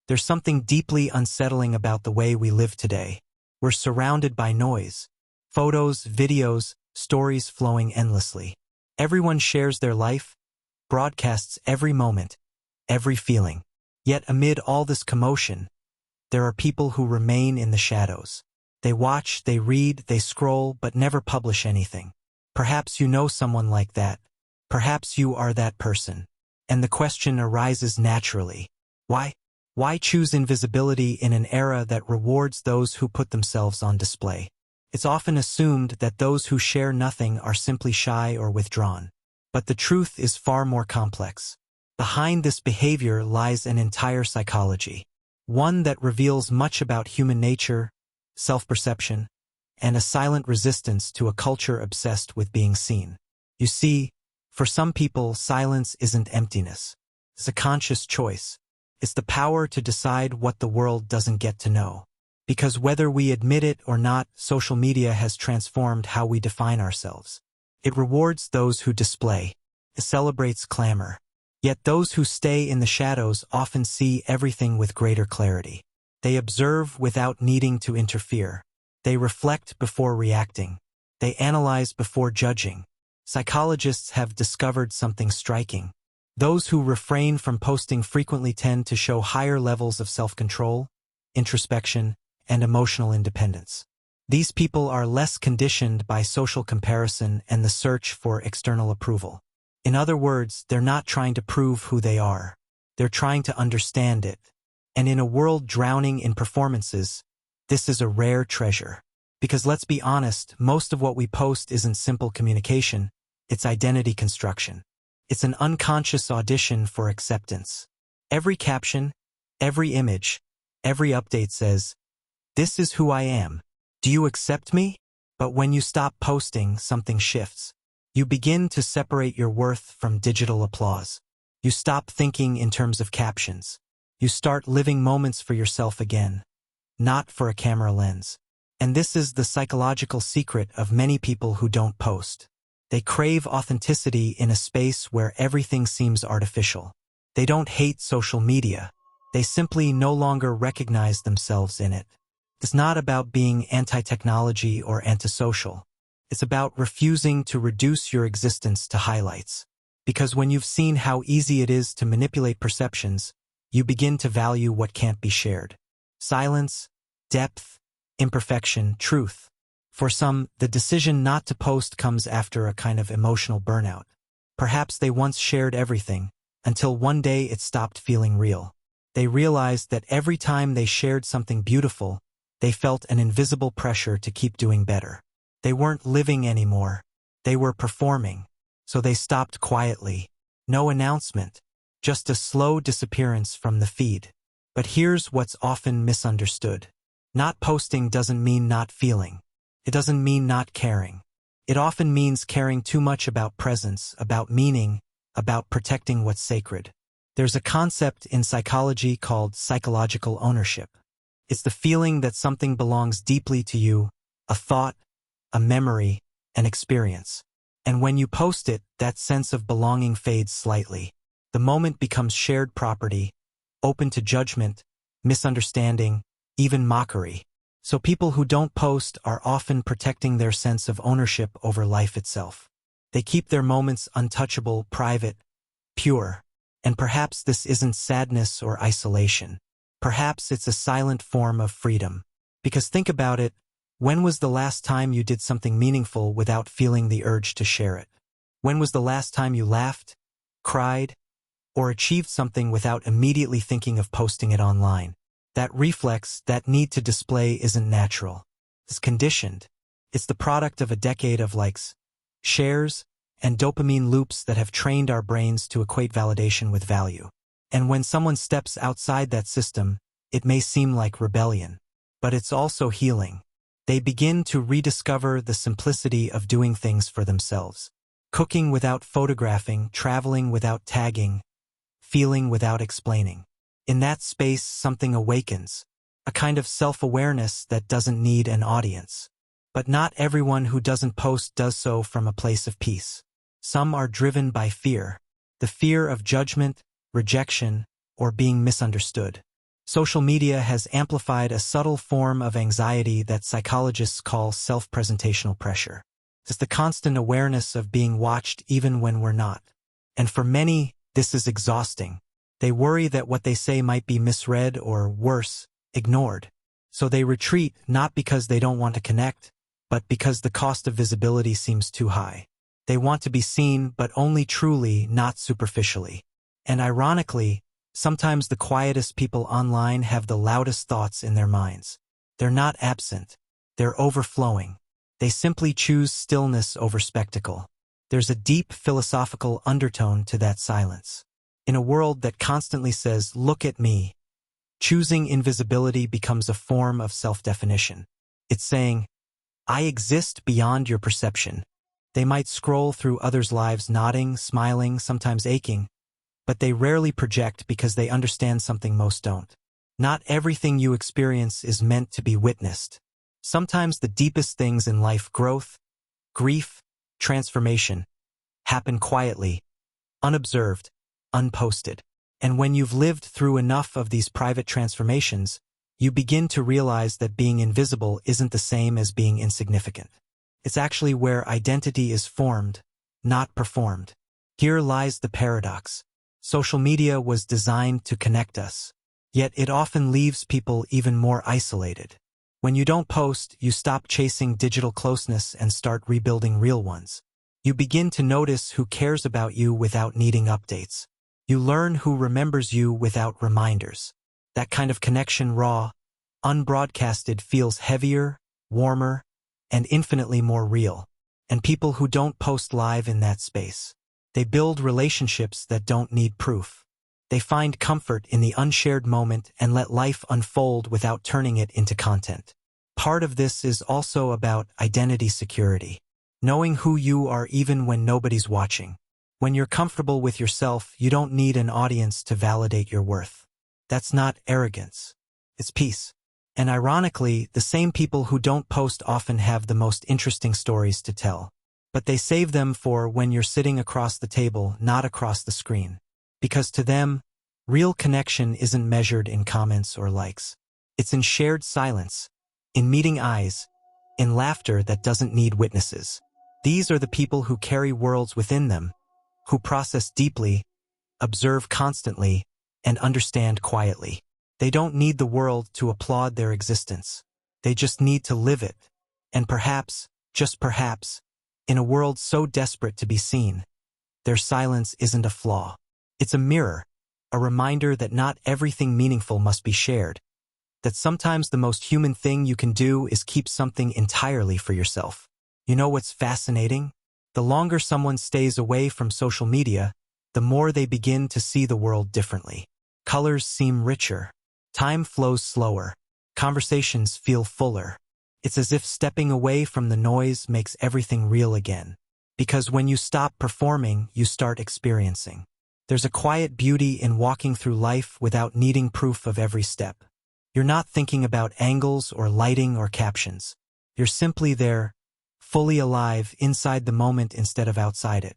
There's something deeply unsettling about the way we live today. We're surrounded by noise. Photos, videos, stories flowing endlessly. Everyone shares their life, broadcasts every moment, every feeling. Yet amid all this commotion, there are people who remain in the shadows. They watch, they read, they scroll, but never publish anything. Perhaps you know someone like that. Perhaps you are that person. And the question arises naturally. Why? Why choose invisibility in an era that rewards those who put themselves on display? It's often assumed that those who share nothing are simply shy or withdrawn. But the truth is far more complex. Behind this behavior lies an entire psychology. One that reveals much about human nature, self-perception, and a silent resistance to a culture obsessed with being seen. You see, for some people, silence isn't emptiness. It's a conscious choice. It's the power to decide what the world doesn't get to know. Because whether we admit it or not, social media has transformed how we define ourselves. It rewards those who display. It celebrates clamor. Yet those who stay in the shadows often see everything with greater clarity. They observe without needing to interfere. They reflect before reacting. They analyze before judging. Psychologists have discovered something striking. Those who refrain from posting frequently tend to show higher levels of self-control, introspection, and emotional independence. These people are less conditioned by social comparison and the search for external approval. In other words, they're not trying to prove who they are. They're trying to understand it. And in a world drowning in performances, this is a rare treasure. Because let's be honest, most of what we post isn't simple communication, it's identity construction. It's an unconscious audition for acceptance. Every caption, every image, every update says, "This is who I am. Do you accept me?" But when you stop posting, something shifts. You begin to separate your worth from digital applause. You stop thinking in terms of captions. You start living moments for yourself again, not for a camera lens. And this is the psychological secret of many people who don't post. They crave authenticity in a space where everything seems artificial. They don't hate social media. They simply no longer recognize themselves in it. It's not about being anti-technology or antisocial. It's about refusing to reduce your existence to highlights. Because when you've seen how easy it is to manipulate perceptions, you begin to value what can't be shared. Silence, depth, imperfection, truth. For some, the decision not to post comes after a kind of emotional burnout. Perhaps they once shared everything, until one day it stopped feeling real. They realized that every time they shared something beautiful, they felt an invisible pressure to keep doing better. They weren't living anymore. They were performing. So they stopped quietly. No announcement, just a slow disappearance from the feed. But here's what's often misunderstood. Not posting doesn't mean not feeling. It doesn't mean not caring. It often means caring too much about presence, about meaning, about protecting what's sacred. There's a concept in psychology called psychological ownership. It's the feeling that something belongs deeply to you, a thought, a memory, an experience. And when you post it, that sense of belonging fades slightly. The moment becomes shared property, open to judgment, misunderstanding, even mockery. So people who don't post are often protecting their sense of ownership over life itself. They keep their moments untouchable, private, pure. And perhaps this isn't sadness or isolation. Perhaps it's a silent form of freedom. Because think about it, when was the last time you did something meaningful without feeling the urge to share it? When was the last time you laughed, cried, or achieved something without immediately thinking of posting it online? That reflex, that need to display isn't natural. It's conditioned. It's the product of a decade of likes, shares, and dopamine loops that have trained our brains to equate validation with value. And when someone steps outside that system, it may seem like rebellion. But it's also healing. They begin to rediscover the simplicity of doing things for themselves. Cooking without photographing, traveling without tagging, feeling without explaining. In that space, something awakens, a kind of self-awareness that doesn't need an audience. But not everyone who doesn't post does so from a place of peace. Some are driven by fear, the fear of judgment, rejection, or being misunderstood. Social media has amplified a subtle form of anxiety that psychologists call self-presentational pressure. It's the constant awareness of being watched even when we're not. And for many, this is exhausting. They worry that what they say might be misread or, worse, ignored. So they retreat not because they don't want to connect, but because the cost of visibility seems too high. They want to be seen, but only truly, not superficially. And ironically, sometimes the quietest people online have the loudest thoughts in their minds. They're not absent. They're overflowing. They simply choose stillness over spectacle. There's a deep philosophical undertone to that silence. In a world that constantly says, "Look at me," choosing invisibility becomes a form of self-definition. It's saying, "I exist beyond your perception." They might scroll through others' lives nodding, smiling, sometimes aching, but they rarely project because they understand something most don't. Not everything you experience is meant to be witnessed. Sometimes the deepest things in life, growth, grief, transformation, happen quietly, unobserved, unposted. And when you've lived through enough of these private transformations, you begin to realize that being invisible isn't the same as being insignificant. It's actually where identity is formed, not performed. Here lies the paradox. Social media was designed to connect us, yet it often leaves people even more isolated. When you don't post, you stop chasing digital closeness and start rebuilding real ones. You begin to notice who cares about you without needing updates. You learn who remembers you without reminders. That kind of connection, raw, unbroadcasted, feels heavier, warmer, and infinitely more real. And people who don't post live in that space, they build relationships that don't need proof. They find comfort in the unshared moment and let life unfold without turning it into content. Part of this is also about identity security, knowing who you are even when nobody's watching. When you're comfortable with yourself, you don't need an audience to validate your worth. That's not arrogance. It's peace. And ironically, the same people who don't post often have the most interesting stories to tell. But they save them for when you're sitting across the table, not across the screen. Because to them, real connection isn't measured in comments or likes. It's in shared silence, in meeting eyes, in laughter that doesn't need witnesses. These are the people who carry worlds within them, who process deeply, observe constantly, and understand quietly. They don't need the world to applaud their existence. They just need to live it. And perhaps, just perhaps, in a world so desperate to be seen, their silence isn't a flaw. It's a mirror, a reminder that not everything meaningful must be shared, that sometimes the most human thing you can do is keep something entirely for yourself. You know what's fascinating? The longer someone stays away from social media, the more they begin to see the world differently. Colors seem richer. Time flows slower. Conversations feel fuller. It's as if stepping away from the noise makes everything real again. Because when you stop performing, you start experiencing. There's a quiet beauty in walking through life without needing proof of every step. You're not thinking about angles or lighting or captions. You're simply there, fully alive inside the moment instead of outside it.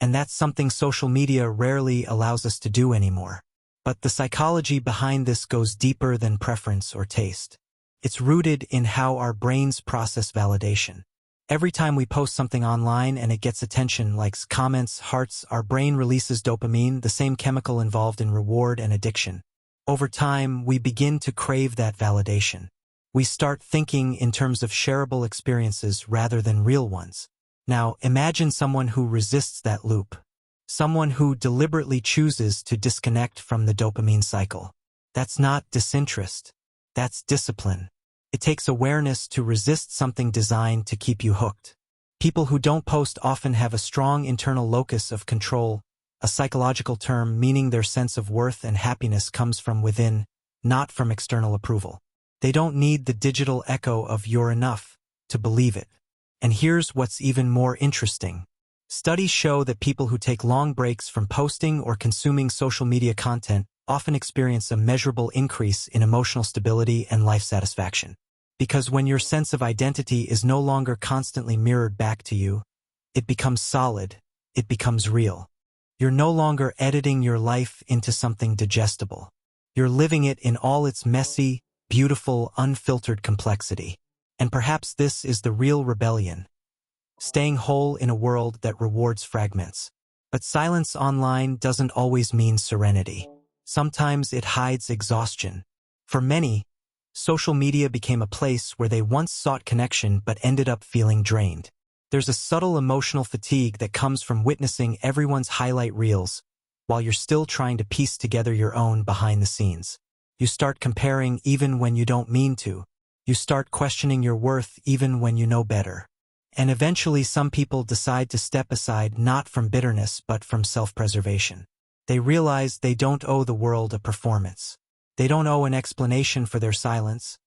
And that's something social media rarely allows us to do anymore. But the psychology behind this goes deeper than preference or taste. It's rooted in how our brains process validation. Every time we post something online and it gets attention, likes, comments, hearts, our brain releases dopamine, the same chemical involved in reward and addiction. Over time, we begin to crave that validation. We start thinking in terms of shareable experiences rather than real ones. Now, imagine someone who resists that loop. Someone who deliberately chooses to disconnect from the dopamine cycle. That's not disinterest. That's discipline. It takes awareness to resist something designed to keep you hooked. People who don't post often have a strong internal locus of control, a psychological term meaning their sense of worth and happiness comes from within, not from external approval. They don't need the digital echo of "you're enough" to believe it. And here's what's even more interesting. Studies show that people who take long breaks from posting or consuming social media content often experience a measurable increase in emotional stability and life satisfaction. Because when your sense of identity is no longer constantly mirrored back to you, it becomes solid, it becomes real. You're no longer editing your life into something digestible. You're living it in all its messy, beautiful, unfiltered complexity. And perhaps this is the real rebellion. Staying whole in a world that rewards fragments. But silence online doesn't always mean serenity. Sometimes it hides exhaustion. For many, social media became a place where they once sought connection but ended up feeling drained. There's a subtle emotional fatigue that comes from witnessing everyone's highlight reels, while you're still trying to piece together your own behind the scenes. You start comparing even when you don't mean to. You start questioning your worth even when you know better. And eventually some people decide to step aside not from bitterness but from self-preservation. They realize they don't owe the world a performance. They don't owe an explanation for their silence,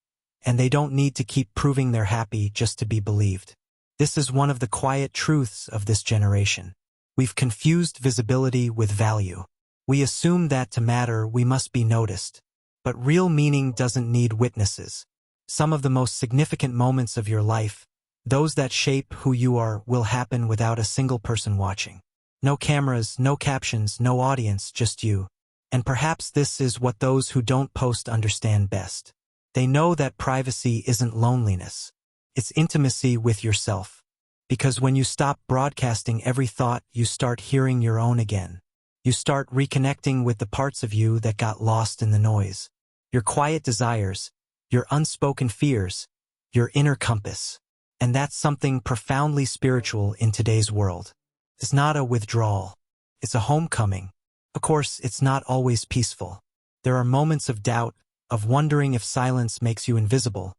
and they don't need to keep proving they're happy just to be believed. This is one of the quiet truths of this generation. We've confused visibility with value. We assume that to matter we must be noticed. But real meaning doesn't need witnesses. Some of the most significant moments of your life, those that shape who you are, will happen without a single person watching. No cameras, no captions, no audience, just you. And perhaps this is what those who don't post understand best. They know that privacy isn't loneliness. It's intimacy with yourself. Because when you stop broadcasting every thought, you start hearing your own again. You start reconnecting with the parts of you that got lost in the noise. Your quiet desires, your unspoken fears, your inner compass. And that's something profoundly spiritual in today's world. It's not a withdrawal. It's a homecoming. Of course, it's not always peaceful. There are moments of doubt, of wondering if silence makes you invisible,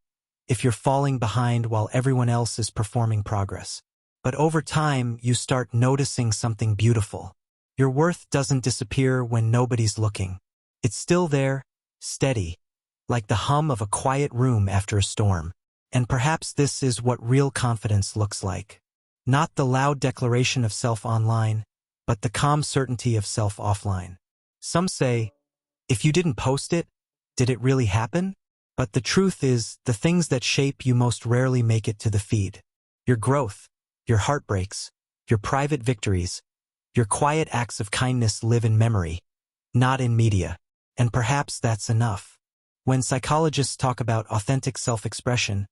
if you're falling behind while everyone else is performing progress. But over time, you start noticing something beautiful. Your worth doesn't disappear when nobody's looking. It's still there, steady, like the hum of a quiet room after a storm. And perhaps this is what real confidence looks like. Not the loud declaration of self online, but the calm certainty of self offline. Some say, if you didn't post it, did it really happen? But the truth is, the things that shape you most rarely make it to the feed. Your growth, your heartbreaks, your private victories, your quiet acts of kindness live in memory, not in media. And perhaps that's enough. When psychologists talk about authentic self-expression,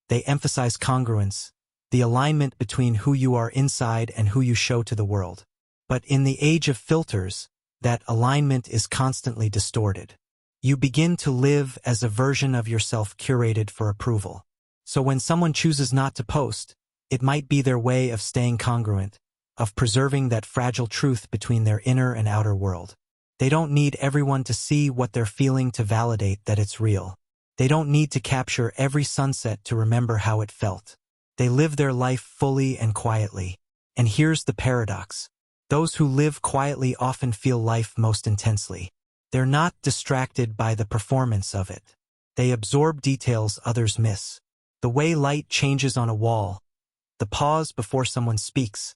they emphasize congruence, the alignment between who you are inside and who you show to the world. But in the age of filters, that alignment is constantly distorted. You begin to live as a version of yourself curated for approval. So when someone chooses not to post, it might be their way of staying congruent, of preserving that fragile truth between their inner and outer world. They don't need everyone to see what they're feeling to validate that it's real. They don't need to capture every sunset to remember how it felt. They live their life fully and quietly. And here's the paradox. Those who live quietly often feel life most intensely. They're not distracted by the performance of it. They absorb details others miss. The way light changes on a wall, the pause before someone speaks,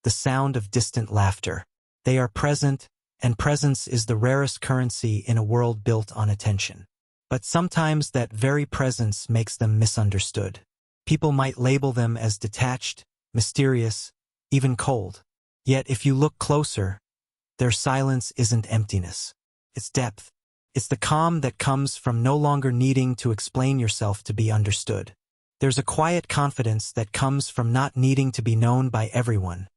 the sound of distant laughter. They are present, and presence is the rarest currency in a world built on attention. But sometimes that very presence makes them misunderstood. People might label them as detached, mysterious, even cold. Yet if you look closer, their silence isn't emptiness. It's depth. It's the calm that comes from no longer needing to explain yourself to be understood. There's a quiet confidence that comes from not needing to be known by everyone,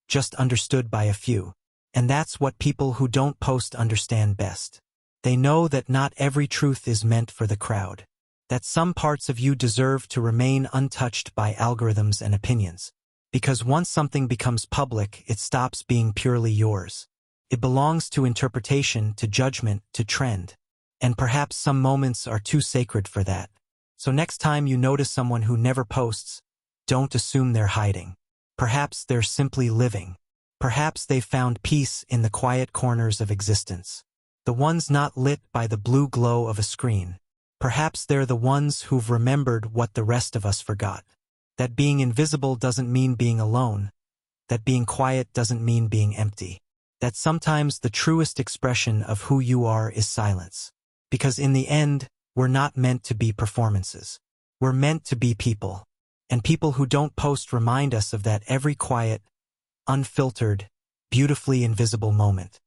just understood by a few. And that's what people who don't post understand best. They know that not every truth is meant for the crowd, that some parts of you deserve to remain untouched by algorithms and opinions. Because once something becomes public, it stops being purely yours. It belongs to interpretation, to judgment, to trend. And perhaps some moments are too sacred for that. So next time you notice someone who never posts, don't assume they're hiding. Perhaps they're simply living. Perhaps they've found peace in the quiet corners of existence. The ones not lit by the blue glow of a screen. Perhaps they're the ones who've remembered what the rest of us forgot. That being invisible doesn't mean being alone. That being quiet doesn't mean being empty. That sometimes the truest expression of who you are is silence. Because in the end, we're not meant to be performances. We're meant to be people. And people who don't post remind us of that every quiet, unfiltered, beautifully invisible moment.